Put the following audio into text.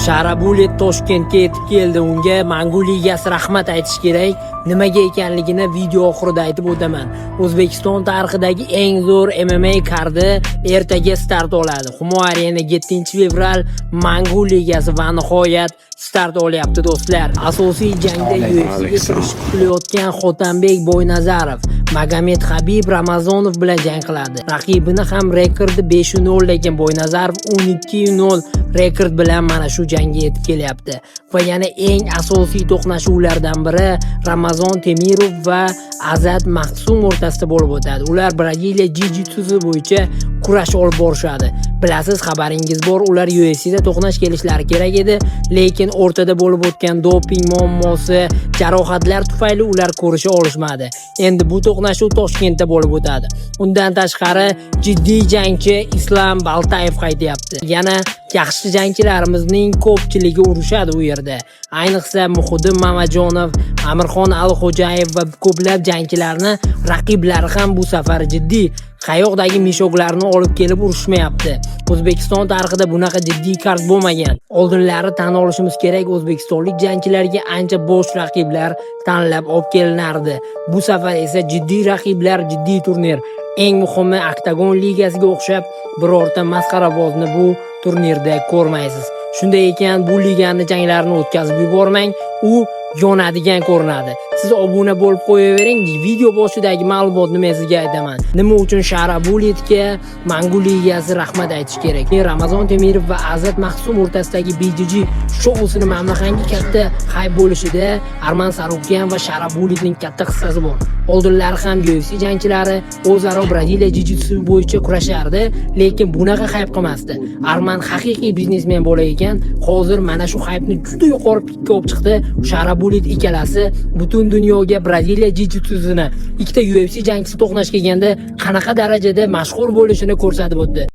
Sharabulit Toshkentga yetib keldi. Unga Mangu ligasi rahmat aytish kerak. Nimaga ekanligini video oxirida aytib o'taman. O'zbekiston tarixidagi eng zo'r MMA kardi ertaga start oladi. Humo Arena 7-fevral Mangu ligasi va nihoyat start olyapti do'stlar. Asosiy jangda UFC'ga kirish kutilayotgan Xotanbek Boynazarov Magomed Habib Ramazonov bilan jang qiladi. Raqibini ham rekordi 5-0 lekin Boynazarov 12-0 rekord bilan mana shu jangga yetib kelyapti. Va yana eng asosiy to'qnashuvlardan biri Ramazon Temirov va Azat Mahsum o'rtasida bo'lib o'tadi. Ular Braziliya jiu-jitsusi bo'yicha kurash olib borishadi. Bilasiz, xabaringiz bor, ular UFC'da to'qnash kelishlari kerak edi, lekin o'rtada bo'lib o'tgan doping muammosi, jarohatlar tufayli ular ko'risha olishmadi. Endi bu to'qnashuv Toshkentda bo'lib o'tadi. Undan tashqari jiddiy jangchi Islam Baltayev qaytyapti. Yana yaxshi jangchilarimizning ko'pchiligi urushadi u yerda. Ayniqsa Muhiddin Mamajonov, Amirxon Alxo'jayev va ko'plab jangchilarni raqiblari ham bu safar jiddiy qayoqdagi mishoglarni olib kelib urushmayapti. O'zbekiston tarixida bunaqa jiddiy kart bo'lmagan. Oldinlari tan olishimiz kerak, o'zbekistonlik jangchilarga ancha bosh raqiblar tanlab olib kelinardi. Bu safar esa jiddiy raqiblar, jiddiy turnir. Eng muhimi, Oktagon ligasiga o'xshab birorta masxarabozni bu turnirda ko'rmaysiz. Shunday ekan, bu ligani janglarini o'tkazib yubormang, u yonadigan ko'rinadi. Siz obuna bo'lib qo'yavering. Video boshidagi ma'lumotni men sizga aytaman. Nima uchun Sharabulitga Mangu ligasi rahmat aytish kerak? Ramazon Temirov va Azat Mahsum o'rtasidagi BJJ shousini mamlakatga katta hype bo'lishida Arman Sarukyan va Sharabulitning katta hissasi bor. Oldinlari ham UFC jangchilari o'zaro Braziliya jiu-jitsu bo'yicha kurashardi, lekin bunaqa hype qilmasdi. Arman haqiqiy biznesmen bo'lar ekan, hozir mana shu hype'ni juda yuqori pikka olib chiqdi. Sharabulit ikkalasi butun dunyoga Braziliya jiu-jitsusini ikkita UFC jangchisi to'qnash kelganda qanaqa darajada mashhur bo'lishini ko'rsatib o'tdi.